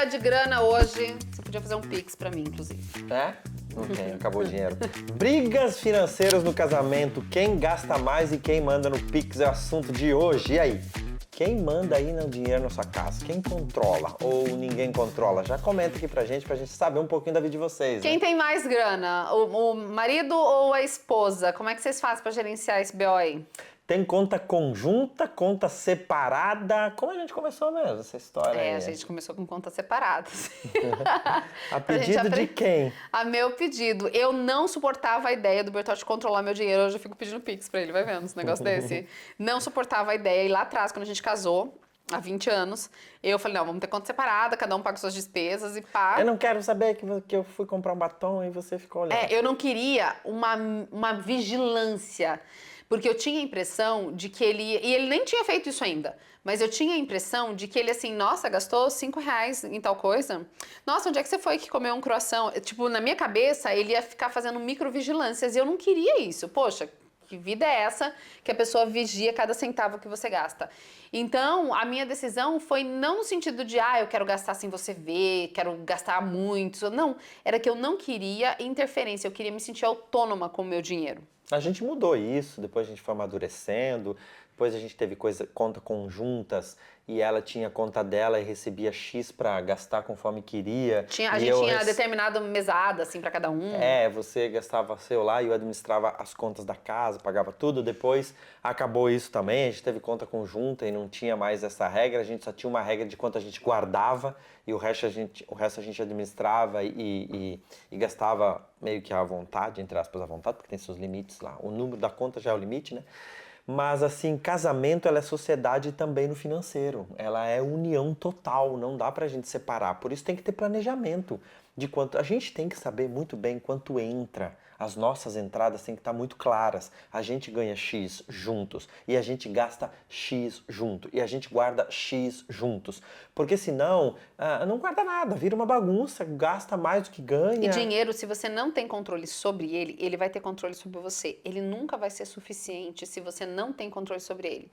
precisar de grana hoje, você podia fazer um Pix pra mim, inclusive. É? Não tem, acabou o dinheiro. Brigas financeiras no casamento. Quem gasta mais e quem manda no Pix é o assunto de hoje. E aí? Quem manda aí no dinheiro na sua casa? Quem controla? Ou ninguém controla? Já comenta aqui pra gente saber um pouquinho da vida de vocês. Quem né? tem mais grana? O marido ou a esposa? Como é que vocês fazem pra gerenciar esse BO aí? Tem conta conjunta, conta separada. Como a gente começou mesmo essa história aí? A gente começou com contas separadas. A Pra gente pedido de quem? A meu pedido. Eu não suportava a ideia do Bertotti controlar meu dinheiro. Hoje eu fico pedindo Pix pra ele, vai vendo esse negócio desse. Não suportava a ideia. E lá atrás, quando a gente casou, há 20 anos, eu falei, não, vamos ter conta separada, cada um paga suas despesas e pá. Eu não quero saber que eu fui comprar um batom e você ficou olhando. Eu não queria uma vigilância. Porque eu tinha a impressão de que ele... E ele nem tinha feito isso ainda. Mas eu tinha a impressão de que ele, assim, nossa, gastou R$5 em tal coisa. Nossa, onde é que você foi que comeu um croissant? Tipo, na minha cabeça, ele ia ficar fazendo microvigilâncias. E eu não queria isso. Poxa, que vida é essa que a pessoa vigia cada centavo que você gasta? Então, a minha decisão foi não no sentido de, eu quero gastar sem você ver, quero gastar muito. Não, era que eu não queria interferência. Eu queria me sentir autônoma com o meu dinheiro. A gente mudou isso, depois a gente foi amadurecendo, depois a gente teve conta conjuntas e ela tinha conta dela e recebia X pra gastar conforme queria. A gente tinha determinado mesada, assim, pra cada um. Você gastava seu lá e eu administrava as contas da casa, pagava tudo. Depois acabou isso também, a gente teve conta conjunta e não tinha mais essa regra, a gente só tinha uma regra de quanto a gente guardava e o resto a gente administrava e gastava meio que à vontade, entre aspas, à vontade, porque tem seus limites lá. O número da conta já é o limite, né? Mas assim, casamento ela é sociedade também no financeiro. Ela é união total, não dá pra gente separar. Por isso tem que ter planejamento de quanto. A gente tem que saber muito bem quanto entra. As nossas entradas têm que estar muito claras. A gente ganha X juntos e a gente gasta X junto e a gente guarda X juntos. Porque senão não guarda nada, vira uma bagunça, gasta mais do que ganha. E dinheiro, se você não tem controle sobre ele, ele vai ter controle sobre você. Ele nunca vai ser suficiente se você não tem controle sobre ele.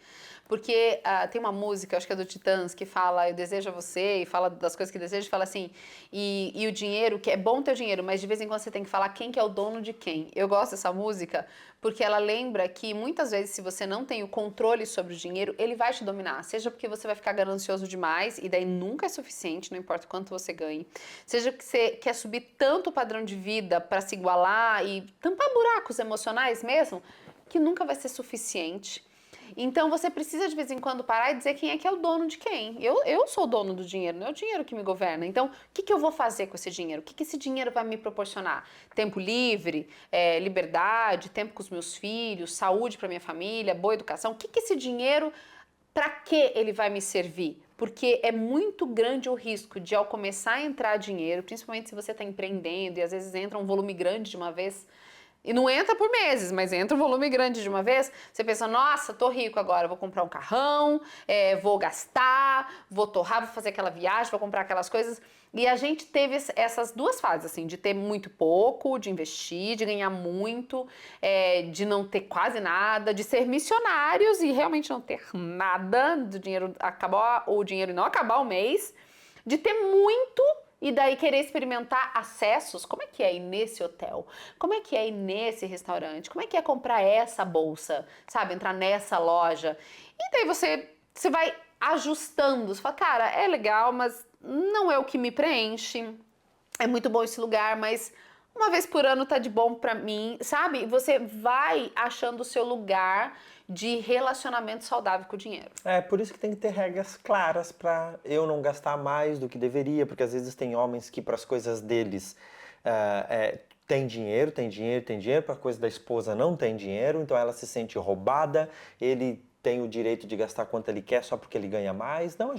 Porque tem uma música, acho que é do Titãs, que fala, eu desejo a você, e fala das coisas que desejo, e fala assim, e o dinheiro, que é bom ter o dinheiro, mas de vez em quando você tem que falar quem que é o dono de quem. Eu gosto dessa música porque ela lembra que muitas vezes se você não tem o controle sobre o dinheiro, ele vai te dominar. Seja porque você vai ficar ganancioso demais e daí nunca é suficiente, não importa quanto você ganhe. Seja que você quer subir tanto o padrão de vida para se igualar e tampar buracos emocionais mesmo, que nunca vai ser suficiente. Então você precisa de vez em quando parar e dizer quem é que é o dono de quem. Eu sou o dono do dinheiro, não é o dinheiro que me governa. Então, o que eu vou fazer com esse dinheiro? O que esse dinheiro vai me proporcionar? Tempo livre, liberdade, tempo com os meus filhos, saúde para minha família, boa educação. O que esse dinheiro, para que ele vai me servir? Porque é muito grande o risco de, ao começar a entrar dinheiro, principalmente se você está empreendendo e às vezes entra um volume grande de uma vez, e não entra por meses, mas entra um volume grande de uma vez, você pensa, nossa, tô rico agora, vou comprar um carrão, vou gastar, vou torrar, vou fazer aquela viagem, vou comprar aquelas coisas. E a gente teve essas duas fases, assim, de ter muito pouco, de investir, de ganhar muito, de não ter quase nada, de ser missionários e realmente não ter nada, do dinheiro acabar, o dinheiro não acabar o mês, de ter muito e daí querer experimentar acessos. Como é que é ir nesse hotel? Como é que é ir nesse restaurante? Como é que é comprar essa bolsa? Sabe, entrar nessa loja? E daí você vai ajustando. Você fala, cara, é legal, mas não é o que me preenche. É muito bom esse lugar, mas uma vez por ano tá de bom pra mim, sabe? Você vai achando o seu lugar de relacionamento saudável com o dinheiro. Por isso que tem que ter regras claras pra eu não gastar mais do que deveria, porque às vezes tem homens que para as coisas deles tem dinheiro, para a coisa da esposa não tem dinheiro, então ela se sente roubada, ele tem o direito de gastar quanto ele quer só porque ele ganha mais. Não,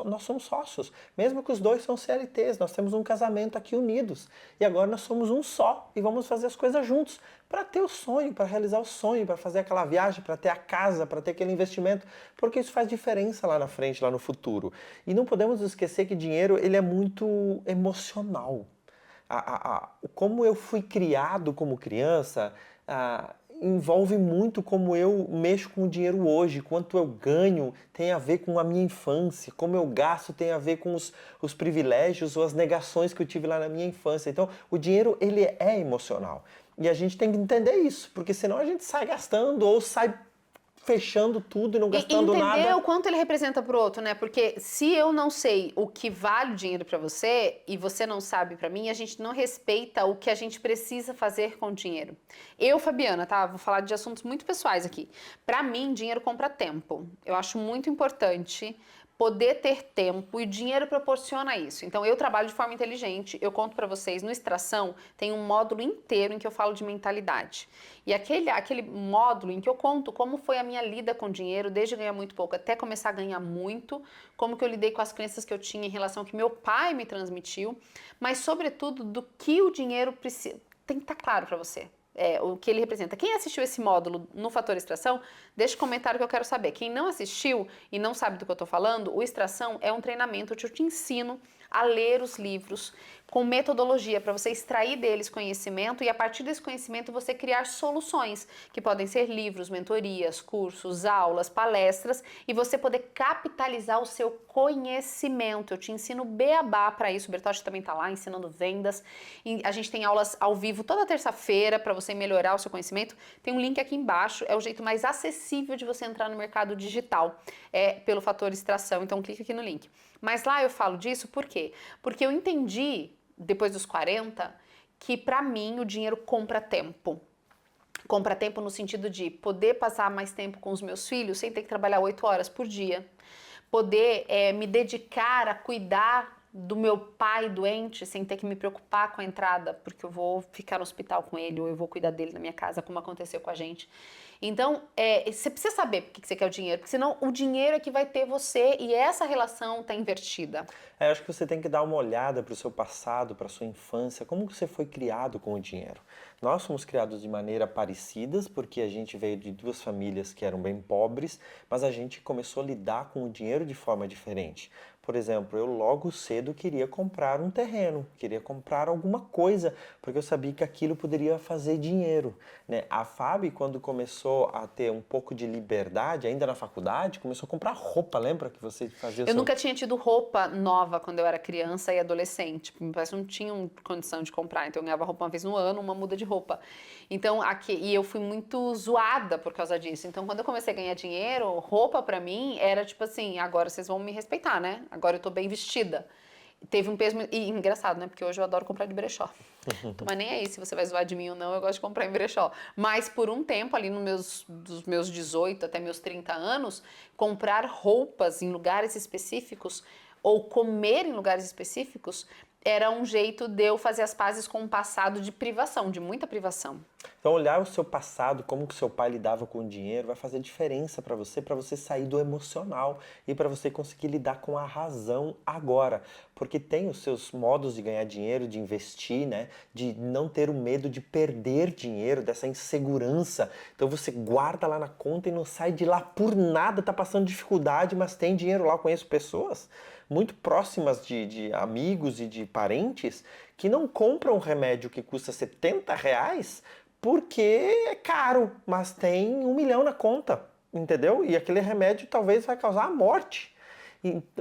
nós somos sócios. Mesmo que os dois são CLTs, nós temos um casamento aqui unidos. E agora nós somos um só e vamos fazer as coisas juntos para ter o sonho, para realizar o sonho, para fazer aquela viagem, para ter a casa, para ter aquele investimento, porque isso faz diferença lá na frente, lá no futuro. E não podemos esquecer que dinheiro ele é muito emocional. Como eu fui criado como criança, envolve muito como eu mexo com o dinheiro hoje, quanto eu ganho tem a ver com a minha infância, como eu gasto tem a ver com os privilégios ou as negações que eu tive lá na minha infância. Então, o dinheiro, ele é emocional. E a gente tem que entender isso, porque senão a gente sai gastando ou sai fechando tudo e não gastando entender nada. o quanto ele representa pro outro, né? Porque se eu não sei o que vale o dinheiro pra você e você não sabe pra mim, a gente não respeita o que a gente precisa fazer com o dinheiro. Eu, Fabiana, tá? Vou falar de assuntos muito pessoais aqui. Pra mim, dinheiro compra tempo. Eu acho muito importante poder ter tempo e o dinheiro proporciona isso. Então eu trabalho de forma inteligente. Eu conto pra vocês, no Extração tem um módulo inteiro em que eu falo de mentalidade. E aquele módulo em que eu conto como foi a minha lida com dinheiro, desde ganhar muito pouco até começar a ganhar muito, como que eu lidei com as crenças que eu tinha em relação ao que meu pai me transmitiu, mas sobretudo do que o dinheiro precisa. Tem que estar claro pra você. O que ele representa. Quem assistiu esse módulo no Fator Extração, deixa um comentário que eu quero saber. Quem não assistiu e não sabe do que eu estou falando, o Extração é um treinamento onde eu te ensino a ler os livros com metodologia para você extrair deles conhecimento e a partir desse conhecimento você criar soluções que podem ser livros, mentorias, cursos, aulas, palestras e você poder capitalizar o seu conhecimento. Eu te ensino beabá para isso. O Bertotti também está lá ensinando vendas. E a gente tem aulas ao vivo toda terça-feira para você melhorar o seu conhecimento. Tem um link aqui embaixo. É o jeito mais acessível de você entrar no mercado digital. É pelo Fator Extração. Então clica aqui no link. Mas lá eu falo disso por quê? Porque eu entendi, depois dos 40, que pra mim o dinheiro compra tempo. Compra tempo no sentido de poder passar mais tempo com os meus filhos sem ter que trabalhar 8 horas por dia. Poder me dedicar a cuidar do meu pai doente sem ter que me preocupar com a entrada, porque eu vou ficar no hospital com ele ou eu vou cuidar dele na minha casa, como aconteceu com a gente. Então, você precisa saber por que você quer o dinheiro, porque senão o dinheiro é que vai ter você e essa relação está invertida. Eu acho que você tem que dar uma olhada para o seu passado, para a sua infância, como que você foi criado com o dinheiro. Nós fomos criados de maneira parecidas, porque a gente veio de duas famílias que eram bem pobres, mas a gente começou a lidar com o dinheiro de forma diferente. Por exemplo, eu logo cedo queria comprar um terreno, queria comprar alguma coisa, porque eu sabia que aquilo poderia fazer dinheiro, né? A Fábio, quando começou a ter um pouco de liberdade, ainda na faculdade, começou a comprar roupa, lembra que você fazia o Eu seu... nunca tinha tido roupa nova quando eu era criança e adolescente. Meus pais não tinham condição de comprar, então eu ganhava roupa uma vez no ano, uma muda de roupa. Então, e eu fui muito zoada por causa disso. Então, quando eu comecei a ganhar dinheiro, roupa pra mim era tipo assim, agora vocês vão me respeitar, né? Agora eu tô bem vestida. Teve um peso. E engraçado, né? Porque hoje eu adoro comprar de brechó. Tô mas nem aí se você vai zoar de mim ou não, eu gosto de comprar em brechó. Mas por um tempo, ali dos meus 18 até meus 30 anos, comprar roupas em lugares específicos ou comer em lugares específicos era um jeito de eu fazer as pazes com um passado de privação, de muita privação. Então, olhar o seu passado, como que seu pai lidava com o dinheiro, vai fazer diferença para você sair do emocional e para você conseguir lidar com a razão agora. Porque tem os seus modos de ganhar dinheiro, de investir, né? De não ter o medo de perder dinheiro, dessa insegurança. Então, você guarda lá na conta e não sai de lá por nada, tá passando dificuldade, mas tem dinheiro lá. Eu conheço pessoas muito próximas de amigos e de parentes que não compram um remédio que custa R$ 70 porque é caro, mas tem 1 milhão na conta, entendeu? E aquele remédio talvez vai causar a morte,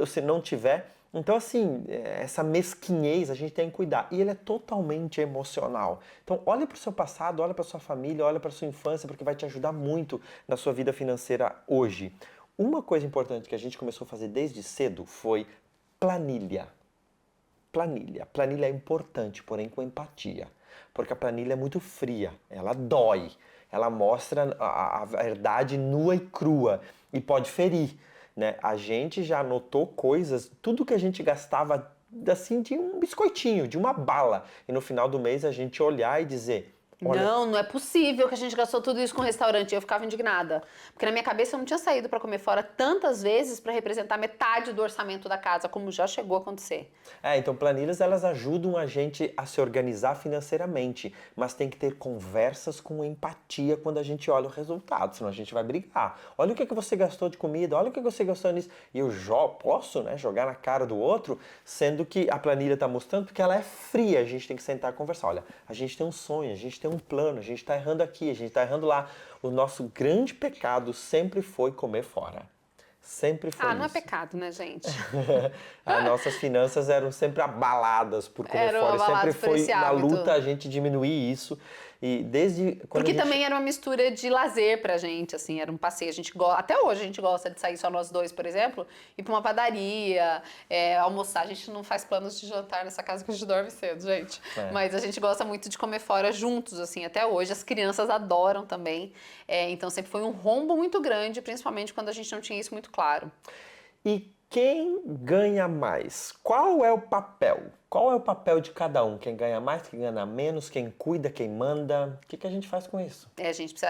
se não tiver. Então, assim, essa mesquinhez a gente tem que cuidar. E ele é totalmente emocional. Então, olha para o seu passado, olha para sua família, olha para sua infância, porque vai te ajudar muito na sua vida financeira hoje. Uma coisa importante que a gente começou a fazer desde cedo foi planilha. Planilha. Planilha é importante, porém com empatia. Porque a planilha é muito fria, ela dói, ela mostra a verdade nua e crua e pode ferir, né? A gente já notou coisas, tudo que a gente gastava assim de um biscoitinho, de uma bala, e no final do mês a gente olhar e dizer: olha, Não é possível que a gente gastou tudo isso com restaurante. Eu ficava indignada. Porque na minha cabeça eu não tinha saído para comer fora tantas vezes para representar metade do orçamento da casa, como já chegou a acontecer. então planilhas elas ajudam a gente a se organizar financeiramente, mas tem que ter conversas com empatia quando a gente olha o resultado, senão a gente vai brigar. Olha o que você gastou de comida, olha o que você gastou nisso. E eu posso, né, jogar na cara do outro, sendo que a planilha está mostrando porque ela é fria, a gente tem que sentar e conversar. Olha, a gente tem um sonho, a gente tem tem um plano, a gente está errando aqui, a gente está errando lá. O nosso grande pecado sempre foi comer fora. Sempre foi não é isso. pecado, né, gente? As nossas finanças eram sempre abaladas por comer Eram fora. abaladas Sempre por foi esse uma hábito. luta a gente diminuir isso. E desde quando Porque a gente... também era uma mistura de lazer pra gente, assim, era um passeio. A gente até hoje a gente gosta de sair só nós dois, por exemplo, ir pra uma padaria, almoçar. A gente não faz planos de jantar nessa casa que a gente dorme cedo, gente. Mas a gente gosta muito de comer fora juntos, assim, até hoje. As crianças adoram também. Então sempre foi um rombo muito grande, principalmente quando a gente não tinha isso muito claro. E quem ganha mais? Qual é o papel? Qual é o papel de cada um? Quem ganha mais, quem ganha menos, quem cuida, quem manda? O que a gente faz com isso?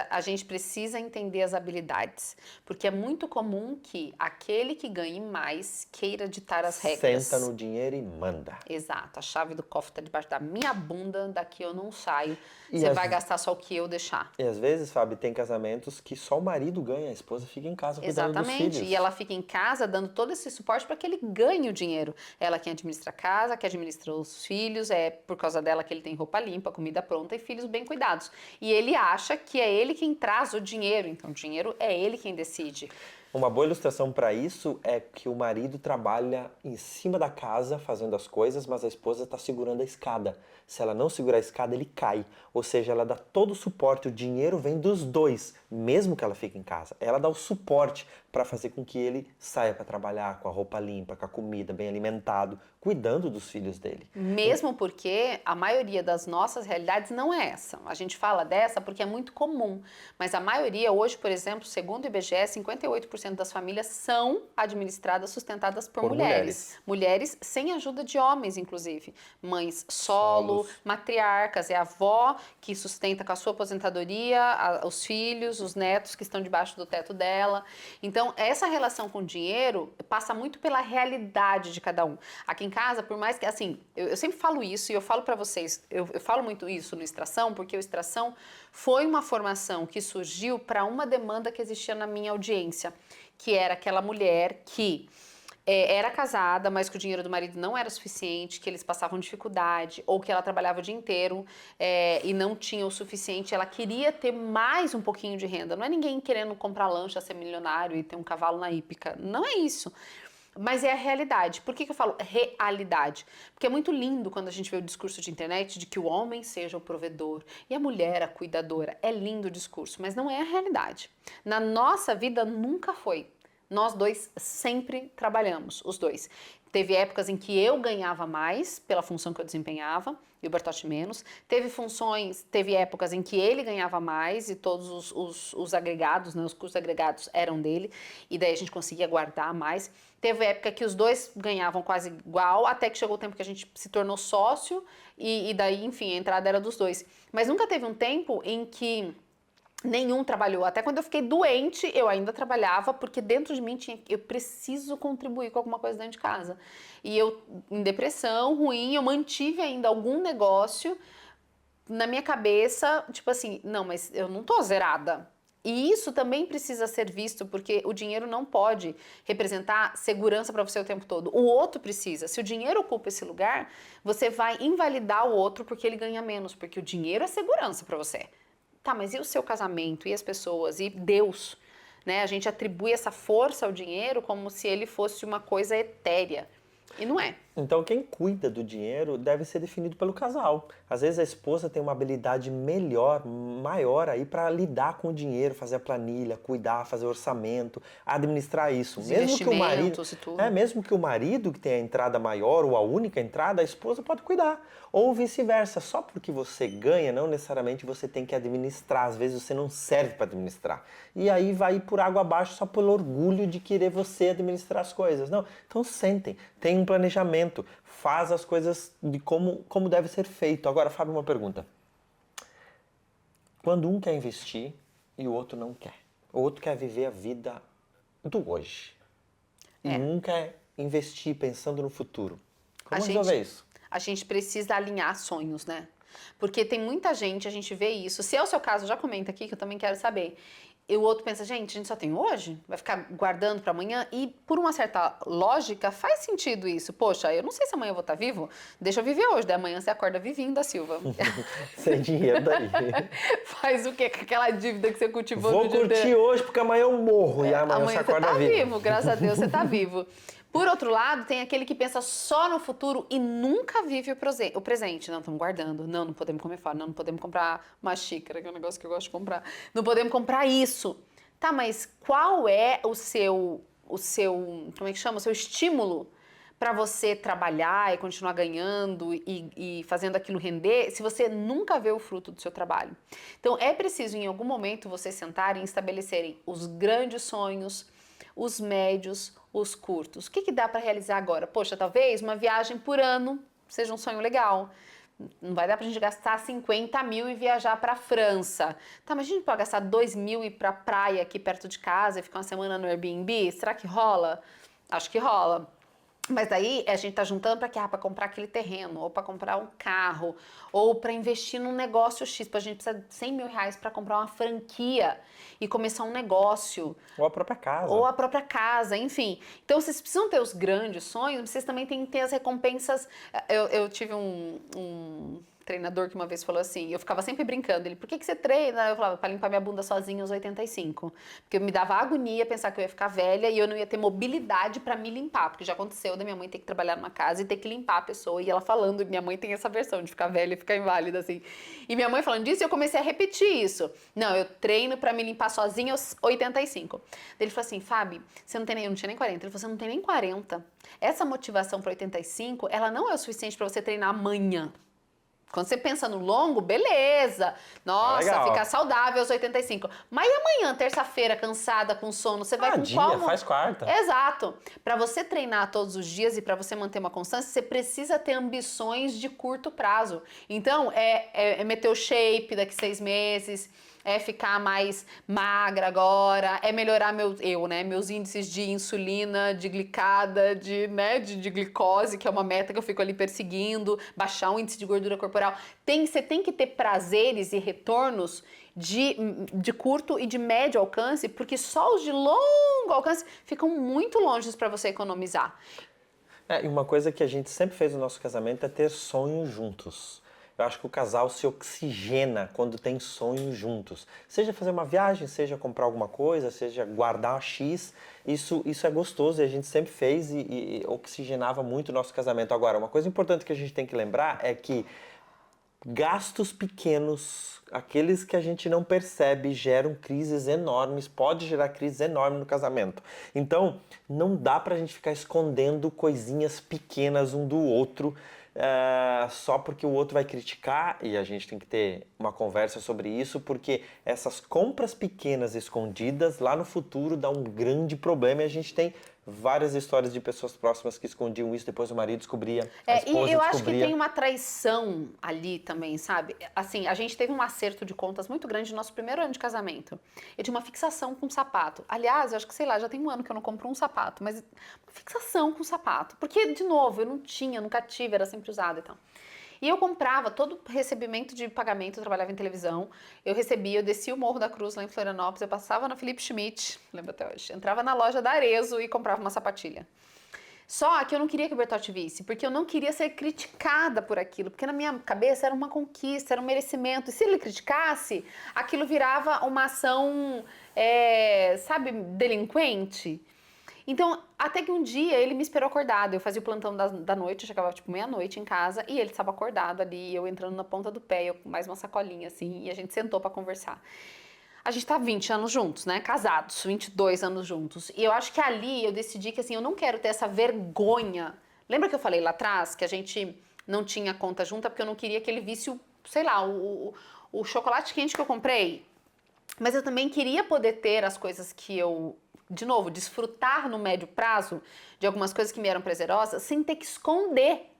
A gente precisa entender as habilidades, porque é muito comum que aquele que ganhe mais queira ditar as regras. Senta no dinheiro e manda. Exato, a chave do cofre está debaixo da minha bunda, daqui eu não saio. E Você às- vai gastar só o que eu deixar. E às vezes, Fábio, tem casamentos que só o marido ganha, a esposa fica em casa cuidando dos Exatamente, filhos. e ela fica em casa dando todo esse suporte para que ele ganhe o dinheiro. Ela quem administra a casa, que administra os filhos, é por causa dela que ele tem roupa limpa, comida pronta e filhos bem cuidados. E ele acha que é ele quem traz o dinheiro, então o dinheiro é ele quem decide. Uma boa ilustração para isso é que o marido trabalha em cima da casa fazendo as coisas, mas a esposa está segurando a escada. Se ela não segurar a escada, ele cai. Ou seja, ela dá todo o suporte, o dinheiro vem dos dois, mesmo que ela fique em casa. Ela dá o suporte para fazer com que ele saia para trabalhar com a roupa limpa, com a comida, bem alimentado, cuidando dos filhos dele. Mesmo porque a maioria das nossas realidades não é essa. A gente fala dessa porque é muito comum, mas a maioria hoje, por exemplo, segundo o IBGE, 58% das famílias são administradas, sustentadas por mulheres. Mulheres sem ajuda de homens, inclusive. Mães solo, matriarcas, é a avó que sustenta com a sua aposentadoria os filhos, os netos que estão debaixo do teto dela. Então, essa relação com o dinheiro passa muito pela realidade de cada um. Aqui em casa, por mais que, assim, eu sempre falo isso e eu falo pra vocês, eu falo muito isso no Extração, porque o Extração foi uma formação que surgiu para uma demanda que existia na minha audiência, que era aquela mulher que era casada, mas que o dinheiro do marido não era suficiente, que eles passavam dificuldade, ou que ela trabalhava o dia inteiro e não tinha o suficiente, ela queria ter mais um pouquinho de renda. Não é ninguém querendo comprar lancha, ser milionário e ter um cavalo na hípica. Não é isso. Mas é a realidade. Por que eu falo realidade? Porque é muito lindo quando a gente vê o discurso de internet de que o homem seja o provedor e a mulher a cuidadora. É lindo o discurso, mas não é a realidade. Na nossa vida nunca foi. Nós dois sempre trabalhamos, os dois. Teve épocas em que eu ganhava mais pela função que eu desempenhava e o Bertotti menos. Teve épocas em que ele ganhava mais e todos os agregados, né, os custos agregados eram dele e daí a gente conseguia guardar mais. Teve época que os dois ganhavam quase igual, até que chegou o tempo que a gente se tornou sócio e daí, enfim, a entrada era dos dois. Mas nunca teve um tempo em que nenhum trabalhou. Até quando eu fiquei doente, eu ainda trabalhava, porque dentro de mim eu preciso contribuir com alguma coisa dentro de casa. E eu, em depressão, ruim, eu mantive ainda algum negócio na minha cabeça, tipo assim, não, mas eu não tô zerada. E isso também precisa ser visto, porque o dinheiro não pode representar segurança para você o tempo todo. O outro precisa. Se o dinheiro ocupa esse lugar, você vai invalidar o outro porque ele ganha menos, porque o dinheiro é segurança para você. Tá, mas e o seu casamento, e as pessoas, e Deus? Né? A gente atribui essa força ao dinheiro como se ele fosse uma coisa etérea. E não é. Então, quem cuida do dinheiro deve ser definido pelo casal. Às vezes a esposa tem uma habilidade maior aí para lidar com o dinheiro, fazer a planilha, cuidar, fazer o orçamento, administrar isso. Os Mesmo que o marido, investimentos e tudo. mesmo que o marido que tem a entrada maior ou a única entrada, a esposa pode cuidar. Ou vice-versa, só porque você ganha, não necessariamente você tem que administrar. Às vezes você não serve para administrar. E aí vai por água abaixo só pelo orgulho de querer você administrar as coisas. Não, então sentem, tem um planejamento, faz as coisas de como deve ser feito. Agora, Fábio, uma pergunta. Quando um quer investir e o outro não quer, o outro quer viver a vida do hoje e um quer investir pensando no futuro, como resolver isso? A gente precisa alinhar sonhos, né? Porque tem muita gente, a gente vê isso. Se é o seu caso, já comenta aqui que eu também quero saber. E o outro pensa, gente, a gente só tem hoje? Vai ficar guardando para amanhã? E por uma certa lógica, faz sentido isso. Poxa, eu não sei se amanhã eu vou estar vivo, deixa eu viver hoje. Daí amanhã você acorda vivinho da Silva. Sem dinheiro daí. Faz o quê? Com aquela dívida que você cultivou Vou no dia curtir hoje porque amanhã eu morro e amanhã você acorda tá vivo. vivo, graças a Deus você tá vivo. Por outro lado, tem aquele que pensa só no futuro e nunca vive o presente. Não, estamos guardando. Não, não podemos comer fora. Não, não podemos comprar uma xícara, que é um negócio que eu gosto de comprar. Não podemos comprar isso. Tá, mas qual é o seu, como é que chama? O seu estímulo para você trabalhar e continuar ganhando e fazendo aquilo render, se você nunca vê o fruto do seu trabalho? Então, é preciso, em algum momento, vocês sentarem e estabelecerem os grandes sonhos, os médios, os curtos. O que dá para realizar agora? Poxa, talvez uma viagem por ano seja um sonho legal. Não vai dar pra gente gastar 50 mil e viajar pra França. Tá, mas a gente pode gastar 2 mil e ir pra praia aqui perto de casa e ficar uma semana no Airbnb? Será que rola? Acho que rola. Mas daí a gente tá juntando para quê? Para comprar aquele terreno, ou para comprar um carro, ou para investir num negócio X. A gente precisa de 100 mil reais para comprar uma franquia e começar um negócio. Ou a própria casa. Ou a própria casa, enfim. Então vocês precisam ter os grandes sonhos, vocês também têm que ter as recompensas. Eu tive um treinador que uma vez falou assim, eu ficava sempre brincando, ele, por que você treina? Eu falava, para limpar minha bunda sozinha aos 85. Porque me dava agonia pensar que eu ia ficar velha e eu não ia ter mobilidade para me limpar, porque já aconteceu da minha mãe ter que trabalhar numa casa e ter que limpar a pessoa, e ela falando, minha mãe tem essa versão de ficar velha e ficar inválida, assim. E minha mãe falando disso, eu comecei a repetir isso. Não, eu treino para me limpar sozinha aos 85. Ele falou assim, Fábio, você não tem nem, eu não tinha nem 40, ele falou, você não tem nem 40. Essa motivação para 85, ela não é o suficiente para você treinar amanhã. Quando você pensa no longo, beleza. Nossa, ficar saudável aos 85. Mas e amanhã, terça-feira, cansada, com sono, você vai com dia, qual? Faz quarta. Exato. Para você treinar todos os dias e para você manter uma constância, você precisa ter ambições de curto prazo. Então, é meter o shape daqui 6 meses, é ficar mais magra agora, é melhorar meus índices de insulina, de glicada, de glicose, que é uma meta que eu fico ali perseguindo, baixar o índice de gordura corporal. Você tem que ter prazeres e retornos de curto e de médio alcance, porque só os de longo alcance ficam muito longe para você economizar. E uma coisa que a gente sempre fez no nosso casamento é ter sonhos juntos. Eu acho que o casal se oxigena quando tem sonhos juntos. Seja fazer uma viagem, seja comprar alguma coisa, seja guardar um X. Isso é gostoso e a gente sempre fez e oxigenava muito o nosso casamento. Agora, uma coisa importante que a gente tem que lembrar é que gastos pequenos, aqueles que a gente não percebe, geram crises enormes, pode gerar crises enormes no casamento. Então, não dá pra gente ficar escondendo coisinhas pequenas um do outro, só porque o outro vai criticar, e a gente tem que ter uma conversa sobre isso, porque essas compras pequenas escondidas lá no futuro dá um grande problema e a gente tem várias histórias de pessoas próximas que escondiam isso, depois o marido descobria, a esposa e eu descobria. acho que tem uma traição ali também, sabe? Assim, a gente teve um acerto de contas muito grande no nosso primeiro ano de casamento. Eu tinha uma fixação com sapato. Aliás, eu acho que, sei lá, já tem um ano que eu não compro um sapato, mas uma fixação com sapato. Porque, de novo, eu não tinha, nunca tive, era sempre usado e tal. E eu comprava todo recebimento de pagamento, eu trabalhava em televisão, eu recebia, eu descia o Morro da Cruz lá em Florianópolis, eu passava na Felipe Schmidt, lembro até hoje, entrava na loja da Arezzo e comprava uma sapatilha. Só que eu não queria que o Bertotti visse, porque eu não queria ser criticada por aquilo, porque na minha cabeça era uma conquista, era um merecimento, e se ele criticasse, aquilo virava uma ação, sabe, delinquente. Então, até que um dia ele me esperou acordado. Eu fazia o plantão da noite, eu chegava tipo meia-noite em casa e ele estava acordado ali, eu entrando na ponta do pé, eu com mais uma sacolinha assim, e a gente sentou para conversar. A gente tá 20 anos juntos, né? Casados, 22 anos juntos. E eu acho que ali eu decidi que assim, eu não quero ter essa vergonha. Lembra que eu falei lá atrás que a gente não tinha conta junta porque eu não queria que ele visse o chocolate quente que eu comprei? Mas eu também queria poder ter as coisas que eu, de novo, desfrutar no médio prazo de algumas coisas que me eram prazerosas sem ter que esconder.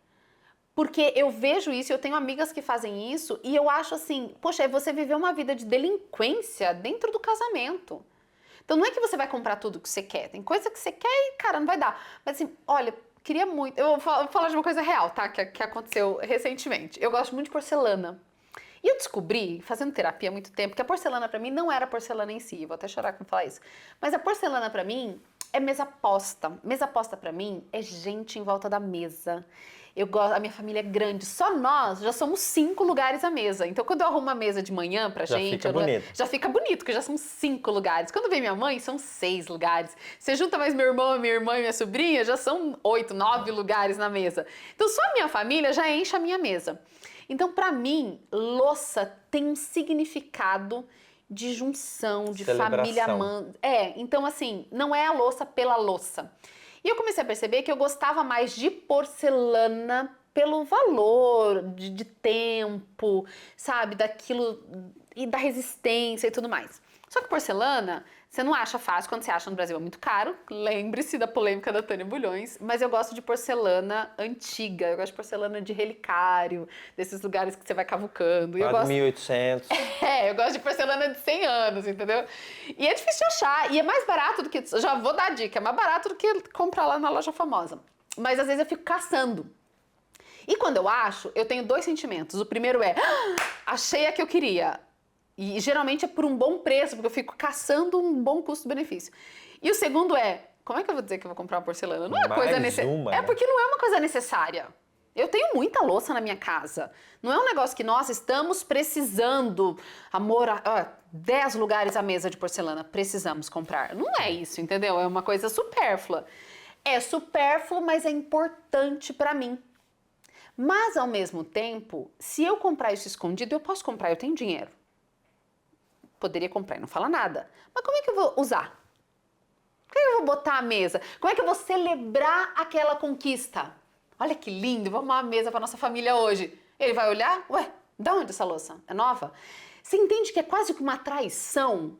Porque eu vejo isso, eu tenho amigas que fazem isso e eu acho assim, poxa, é você viver uma vida de delinquência dentro do casamento. Então não é que você vai comprar tudo que você quer, tem coisa que você quer e, cara, não vai dar. Mas assim, olha, queria muito, eu vou falar de uma coisa real, tá, que aconteceu recentemente. Eu gosto muito de porcelana. E eu descobri, fazendo terapia há muito tempo, que a porcelana pra mim não era porcelana em si. Vou até chorar quando falar isso. Mas a porcelana pra mim é mesa posta. Mesa posta pra mim é gente em volta da mesa. Eu gosto, a minha família é grande, só nós já somos 5 lugares à mesa. Então, quando eu arrumo uma mesa de manhã pra Já gente, fica bonito. já fica bonito, porque já são 5 lugares. Quando vem minha mãe, são 6 lugares. Você junta mais meu irmão, minha irmã e minha sobrinha, já são 8, 9 lugares na mesa. Então, só a minha família já enche a minha mesa. Então, pra mim, louça tem um significado de junção, de família. Celebração. Então assim, não é a louça pela louça. E eu comecei a perceber que eu gostava mais de porcelana pelo valor, de tempo, sabe, daquilo e da resistência e tudo mais. Só que porcelana, você não acha fácil, quando você acha no Brasil é muito caro. Lembre-se da polêmica da Tânia Bulhões, mas eu gosto de porcelana antiga, eu gosto de porcelana de relicário, desses lugares que você vai cavucando. E eu Lá de gosto 1800. eu gosto de porcelana de 100 anos, entendeu? E é difícil de achar, e é mais barato do que... Já vou dar a dica, é mais barato do que comprar lá na loja famosa. Mas às vezes eu fico caçando. E quando eu acho, eu tenho 2 sentimentos. O primeiro é, achei a que eu queria. E geralmente é por um bom preço, porque eu fico caçando um bom custo-benefício. E o segundo é, como é que eu vou dizer que eu vou comprar uma porcelana? Não é coisa necessária. É porque não é uma coisa necessária. Eu tenho muita louça na minha casa. Não é um negócio que nós estamos precisando, amor, 10 lugares à mesa de porcelana, precisamos comprar. Não é isso, entendeu? É uma coisa supérflua. É supérfluo, mas é importante pra mim. Mas, ao mesmo tempo, se eu comprar isso escondido, eu posso comprar, eu tenho dinheiro. Poderia comprar e não fala nada. Mas como é que eu vou usar? Como é que eu vou botar a mesa? Como é que eu vou celebrar aquela conquista? Olha que lindo, vamos arrumar uma mesa para nossa família hoje. Ele vai olhar, ué, da onde essa louça? É nova? Você entende que é quase que uma traição?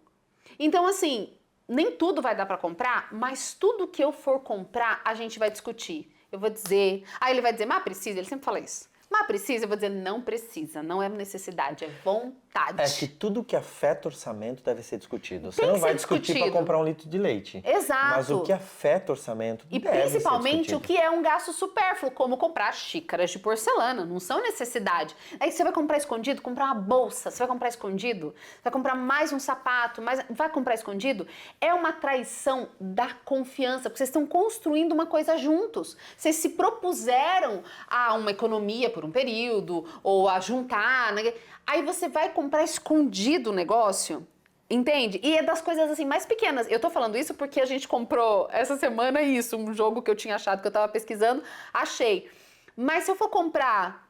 Então, assim, nem tudo vai dar para comprar, mas tudo que eu for comprar, a gente vai discutir. Eu vou dizer, aí ele vai dizer, mas precisa, ele sempre fala isso. Mas precisa, eu vou dizer, não precisa, não é necessidade, é vontade. É que tudo que afeta orçamento deve ser discutido. Você Tem não que vai ser discutir discutido. para comprar um litro de leite. Exato. Mas o que afeta orçamento E deve ser principalmente discutido. o que é um gasto supérfluo, como comprar xícaras de porcelana, não são necessidade. Aí você vai comprar escondido, comprar uma bolsa, você vai comprar escondido, vai comprar mais um sapato, vai comprar escondido. É uma traição da confiança, porque vocês estão construindo uma coisa juntos. Vocês se propuseram a uma economia por um período, ou a juntar, né? Aí você vai comprar escondido o negócio. Entende? E é das coisas assim mais pequenas. Eu tô falando isso porque a gente comprou essa semana isso, um jogo que eu tinha achado que eu tava pesquisando, achei. Mas se eu for comprar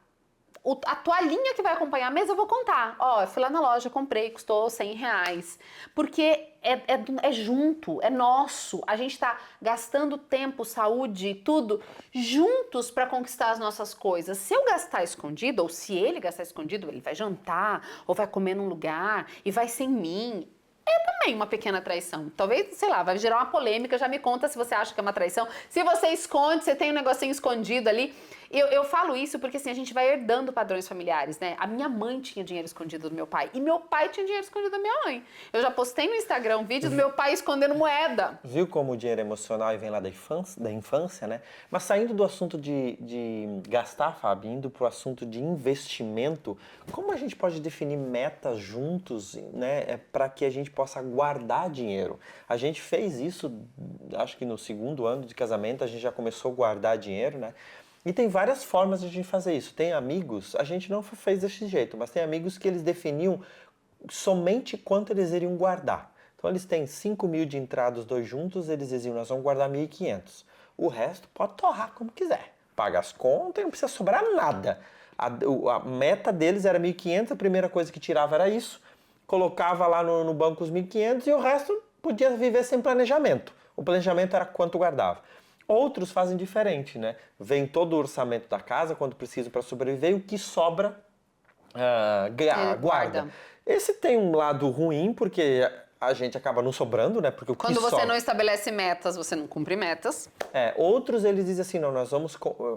a toalhinha que vai acompanhar a mesa, eu vou contar. Ó, eu fui lá na loja, comprei, custou R$100. Porque é junto, é nosso. A gente tá gastando tempo, saúde, tudo juntos para conquistar as nossas coisas. Se eu gastar escondido, ou se ele gastar escondido, ele vai jantar, ou vai comer num lugar, e vai sem mim. É também uma pequena traição. Talvez, sei lá, vai gerar uma polêmica. Já me conta se você acha que é uma traição. Se você esconde, você tem um negocinho escondido ali. Eu falo isso porque assim, a gente vai herdando padrões familiares, né? A minha mãe tinha dinheiro escondido do meu pai. E meu pai tinha dinheiro escondido da minha mãe. Eu já postei no Instagram um vídeo do meu pai escondendo moeda. Viu como o dinheiro é emocional e vem lá da infância, né? Mas saindo do assunto de gastar, Fábio, indo para o assunto de investimento, como a gente pode definir metas juntos, né? Para que a gente possa guardar dinheiro. A gente fez isso, acho que no 2º ano de casamento, a gente já começou a guardar dinheiro, né? E tem várias formas de a gente fazer isso. Tem amigos, a gente não fez desse jeito, mas tem amigos que eles definiam somente quanto eles iriam guardar. Então eles têm 5.000 de entrada os dois juntos, eles diziam, nós vamos guardar 1.500. O resto pode torrar como quiser. Paga as contas e não precisa sobrar nada. A meta deles era 1.500, a primeira coisa que tirava era isso. Colocava lá no banco os 1.500 e o resto podia viver sem planejamento. O planejamento era quanto guardava. Outros fazem diferente, né? Vem todo o orçamento da casa, quando precisa para sobreviver, e o que sobra, guarda. Esse tem um lado ruim, porque a gente acaba não sobrando, né? Porque Quando você não estabelece metas, você não cumpre metas. Outros, eles dizem assim, não, nós vamos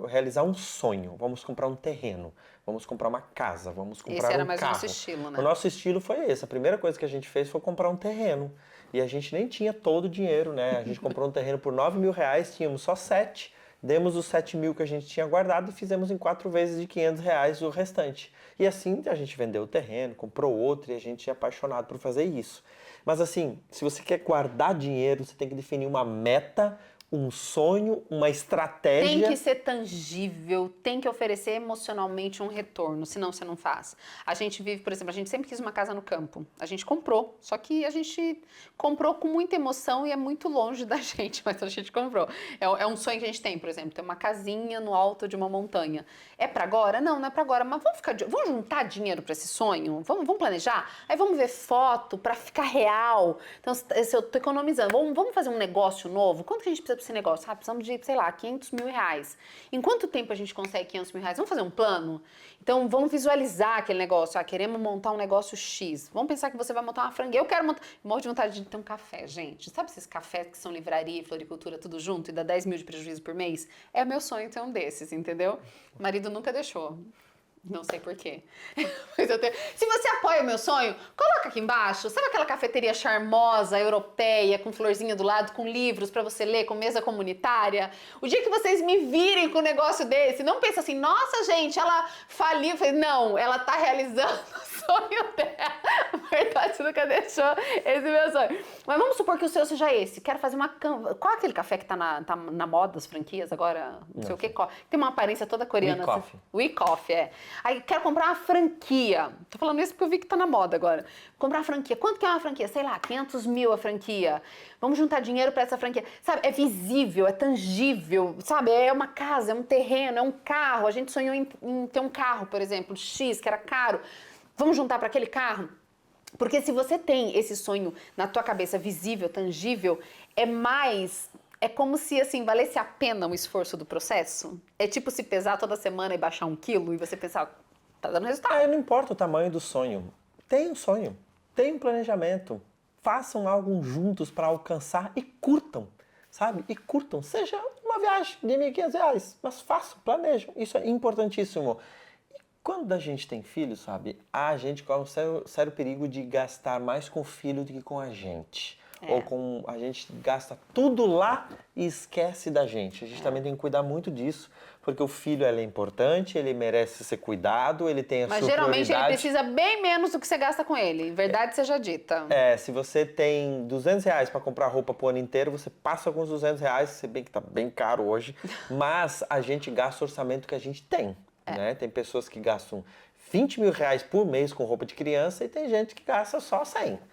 realizar um sonho, vamos comprar um terreno, vamos comprar uma casa, vamos comprar um carro. Esse era mais o nosso estilo, né? O nosso estilo foi esse. A primeira coisa que a gente fez foi comprar um terreno. E a gente nem tinha todo o dinheiro, né? A gente comprou um terreno por R$9.000, tínhamos só 7. demos os 7 mil que a gente tinha guardado e fizemos em 4 vezes de R$ 500 o restante. E assim a gente vendeu o terreno, comprou outro e a gente é apaixonado por fazer isso. Mas assim, se você quer guardar dinheiro, você tem que definir uma meta, um sonho, uma estratégia. Tem que ser tangível, tem que oferecer emocionalmente um retorno, senão você não faz. A gente vive, por exemplo, a gente sempre quis uma casa no campo. A gente comprou, só que a gente comprou com muita emoção e é muito longe da gente, mas a gente comprou. É um sonho que a gente tem, por exemplo, ter uma casinha no alto de uma montanha. É pra agora? Não, não é pra agora, mas vamos juntar dinheiro pra esse sonho? Vamos planejar? Aí vamos ver foto pra ficar real. Então, se eu tô economizando, vamos fazer um negócio novo? Quanto que a gente precisa pra esse negócio? Ah, precisamos de, sei lá, R$ 500 mil. Em quanto tempo a gente consegue R$ 500 mil? Vamos fazer um plano? Então, vamos visualizar aquele negócio. Ah, queremos montar um negócio X. Vamos pensar que você vai montar uma franquia. Eu quero montar... Morro de vontade de ter um café, gente. Sabe esses cafés que são livraria e floricultura tudo junto e dá 10 mil de prejuízo por mês? É meu sonho ter um desses, entendeu? O marido nunca deixou. Não sei porquê. Mas se você apoia o meu sonho, coloca aqui embaixo. Sabe aquela cafeteria charmosa, europeia, com florzinha do lado, com livros pra você ler, com mesa comunitária? O dia que vocês me virem com um negócio desse, não pensa assim, nossa, gente, ela faliu. Não, ela tá realizando o sonho dela. Na verdade, você nunca deixou esse meu sonho. Mas vamos supor que o seu seja esse. Quero fazer uma... Qual é aquele café que tá na moda, as franquias agora? Não sei o que. Tem uma aparência toda coreana. We Coffee. We Coffee, é. Aí quero comprar uma franquia. Tô falando isso porque eu vi que tá na moda agora. Comprar uma franquia. Quanto que é uma franquia? Sei lá, 500 mil a franquia. Vamos juntar dinheiro pra essa franquia. Sabe, é visível, é tangível, sabe? É uma casa, é um terreno, é um carro. A gente sonhou em ter um carro, por exemplo, X, que era caro. Vamos juntar pra aquele carro? Porque se você tem esse sonho na tua cabeça visível, tangível, é como se, assim, valesse a pena o esforço do processo. É tipo se pesar toda semana e baixar 1 quilo e você pensar, tá dando resultado. Não importa o tamanho do sonho. Tem um sonho, tem um planejamento. Façam algo juntos para alcançar e curtam, sabe? E curtam. Seja uma viagem de R$ 1.500, mas façam, planejam. Isso é importantíssimo. E quando a gente tem filho, sabe? A gente corre um sério perigo de gastar mais com o filho do que com a gente. Ou a gente gasta tudo lá e esquece da gente. A gente também tem que cuidar muito disso, porque o filho é importante, ele merece ser cuidado, ele tem a sua prioridade. Mas geralmente ele precisa bem menos do que você gasta com ele, verdade seja dita. Se você tem R$ 200 para comprar roupa pro ano inteiro, você passa com os R$ 200, se bem que tá bem caro hoje, mas a gente gasta o orçamento que a gente tem, né? Tem pessoas que gastam R$ 20 mil por mês com roupa de criança e tem gente que gasta só R$ 100.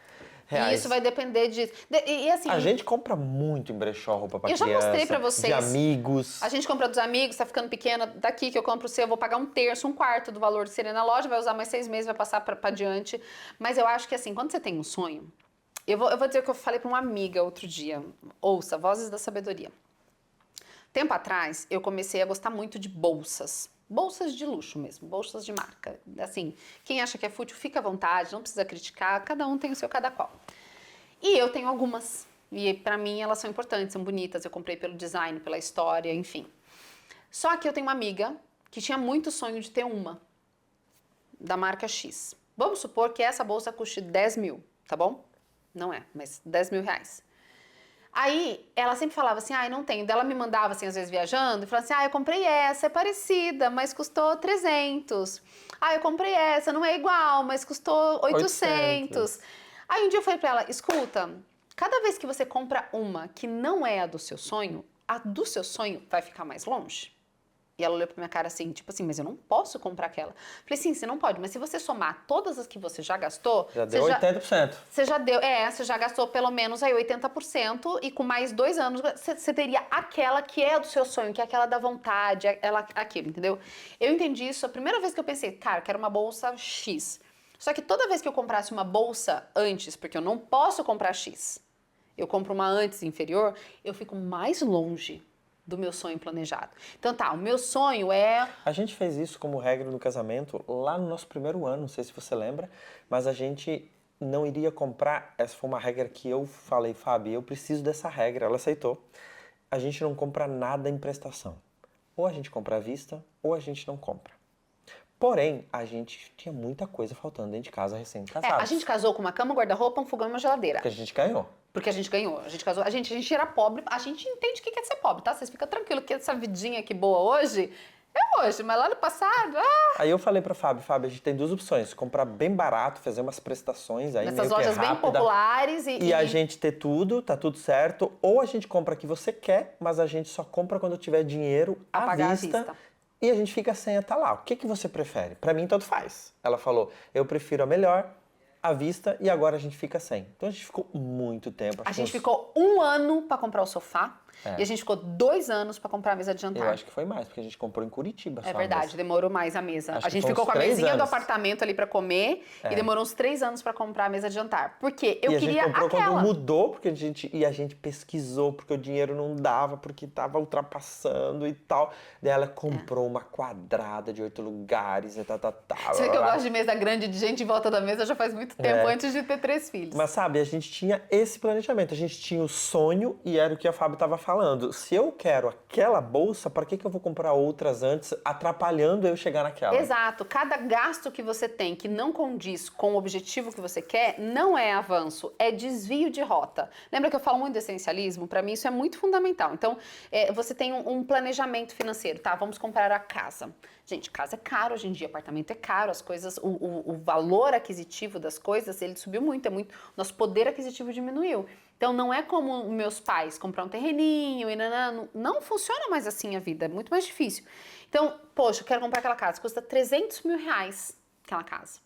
E isso vai depender disso. E assim, a gente compra muito em brechó roupa pra criança. Eu já mostrei pra vocês. De amigos. A gente compra dos amigos, tá ficando pequena. Daqui que eu compro o seu, eu vou pagar 1/3, 1/4 do valor de ser na loja, vai usar mais 6 meses, vai passar pra diante. Mas eu acho que assim, quando você tem um sonho... Eu vou dizer o que eu falei pra uma amiga outro dia. Ouça, Vozes da Sabedoria. Tempo atrás, eu comecei a gostar muito de bolsas. Bolsas de luxo mesmo, bolsas de marca. Assim, quem acha que é fútil, fica à vontade, não precisa criticar, cada um tem o seu cada qual. E eu tenho algumas, e pra mim elas são importantes, são bonitas, eu comprei pelo design, pela história, enfim. Só que eu tenho uma amiga que tinha muito sonho de ter uma, da marca X. Vamos supor que essa bolsa custe 10 mil, tá bom? Não é, mas 10 mil reais. Aí, ela sempre falava assim, não tenho. Daí ela me mandava, assim, às vezes viajando, e falava assim, eu comprei essa, é parecida, mas custou 300. Eu comprei essa, não é igual, mas custou 800. Aí um dia eu falei pra ela, escuta, cada vez que você compra uma que não é a do seu sonho, a do seu sonho vai ficar mais longe. E ela olhou pra minha cara assim, tipo assim, mas eu não posso comprar aquela. Falei, sim, você não pode, mas se você somar todas as que você já gastou... Já deu 80%. Você já deu, você já gastou pelo menos aí 80% e com mais 2 anos você teria aquela que é do seu sonho, que é aquela da vontade, aquilo, entendeu? Eu entendi isso a primeira vez que eu pensei, cara, quero uma bolsa X. Só que toda vez que eu comprasse uma bolsa antes, porque eu não posso comprar X, eu compro uma antes inferior, eu fico mais longe do meu sonho planejado. Então o meu sonho é... A gente fez isso como regra no casamento lá no nosso primeiro ano, não sei se você lembra, mas a gente não iria comprar, essa foi uma regra que eu falei, Fábio, eu preciso dessa regra, ela aceitou. A gente não compra nada em prestação. Ou a gente compra à vista, ou a gente não compra. Porém, a gente tinha muita coisa faltando dentro de casa recém-casados. A gente casou com uma cama, um guarda-roupa, um fogão e uma geladeira. Que a gente ganhou. Porque a gente ganhou, a gente casou, a gente era pobre, a gente entende o que é ser pobre, tá? Vocês ficam tranquilos que essa vidinha aqui boa hoje, é hoje, mas lá no passado, Aí eu falei pra Fábio, a gente tem duas opções, comprar bem barato, fazer umas prestações aí nessas meio que lojas bem rápida, populares e a gente ter tudo, tá tudo certo, ou a gente compra o que você quer, mas a gente só compra quando tiver dinheiro A à pagar à vista, vista. e a gente fica sem estar lá. O que que você prefere? Pra mim, tanto faz. Ela falou, eu prefiro a melhor, à vista, e agora a gente fica sem. Então a gente ficou muito tempo. A acho que gente uns- ficou 1 ano pra comprar o sofá É. e a gente ficou 2 anos pra comprar a mesa de jantar. Eu acho que foi mais, porque a gente comprou em Curitiba só É a verdade, mesa. demorou mais a mesa. Acho A que gente foi ficou uns com a 3 mesinha do anos. apartamento ali pra comer e demorou uns 3 anos pra comprar a mesa de jantar. Porque eu E a queria gente comprou aquela. quando mudou, porque a gente pesquisou, porque o dinheiro não dava, porque tava ultrapassando e tal. Daí ela comprou uma quadrada de 8 lugares e tal. Você vê que eu gosto de mesa grande, de gente em volta da mesa já faz muito tempo, É. antes de ter 3 filhos. Mas sabe, a gente tinha esse planejamento, a gente tinha o sonho e era o que a Fábio estava falando. Se eu quero aquela bolsa, para que que eu vou comprar outras antes, atrapalhando eu chegar naquela? Exato. Cada gasto que você tem que não condiz com o objetivo que você quer, não é avanço, é desvio de rota. Lembra que eu falo muito do essencialismo? Para mim isso é muito fundamental. Então, você tem um planejamento financeiro, tá? Vamos comprar a casa. Gente, casa é caro hoje em dia, apartamento é caro, as coisas, o valor aquisitivo das coisas, ele subiu muito, nosso poder aquisitivo diminuiu. Então não é como meus pais comprar um terreninho e não funciona mais assim a vida, é muito mais difícil. Então, poxa, eu quero comprar aquela casa, custa 300 mil reais aquela casa.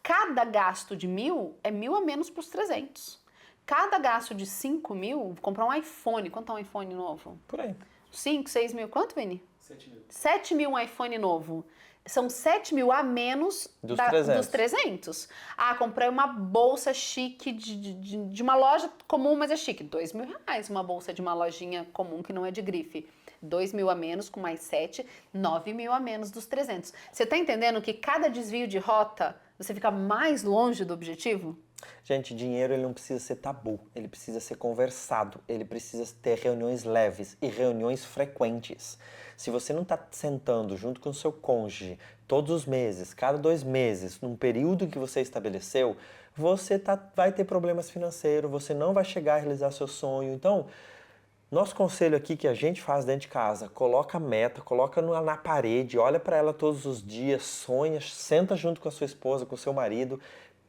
Cada gasto de 1.000 é 1.000 a menos para os 300. Cada gasto de 5 mil, comprar um iPhone, quanto é um iPhone novo? Por aí. 5, 6 mil, quanto, Vini? 7 mil. 7 mil um iPhone novo. São 7 mil a menos Dos dos 300. Ah, comprei uma bolsa chique de uma loja comum, mas é chique. 2 mil reais uma bolsa de uma lojinha comum que não é de grife. 2 mil a menos com mais 7, 9 mil a menos dos 300. Você tá entendendo que cada desvio de rota, você fica mais longe do objetivo? Gente, dinheiro ele não precisa ser tabu, ele precisa ser conversado, ele precisa ter reuniões leves e reuniões frequentes. Se você não está sentando junto com o seu cônjuge todos os meses, cada 2 meses, num período que você estabeleceu, você vai ter problemas financeiros, você não vai chegar a realizar seu sonho. Então, nosso conselho aqui que a gente faz dentro de casa, coloca a meta, coloca na parede, olha para ela todos os dias, sonha, senta junto com a sua esposa, com o seu marido,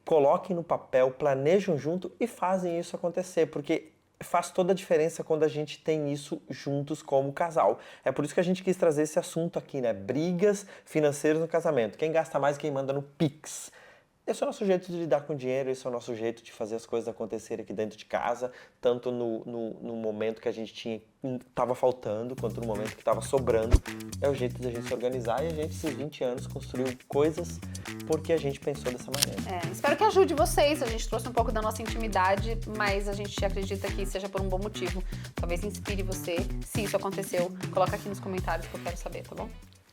coloquem no papel, planejam junto e fazem isso acontecer, porque faz toda a diferença quando a gente tem isso juntos como casal. É por isso que a gente quis trazer esse assunto aqui, né? Brigas financeiras no casamento. Quem gasta mais, quem manda no Pix. Esse é o nosso jeito de lidar com dinheiro, esse é o nosso jeito de fazer as coisas acontecerem aqui dentro de casa, tanto no momento que a gente estava faltando, quanto no momento que estava sobrando. É o jeito de a gente se organizar e a gente, esses 20 anos, construiu coisas porque a gente pensou dessa maneira. Espero que ajude vocês. A gente trouxe um pouco da nossa intimidade, mas a gente acredita que seja por um bom motivo. Talvez inspire você. Se isso aconteceu, coloca aqui nos comentários que eu quero saber, tá bom?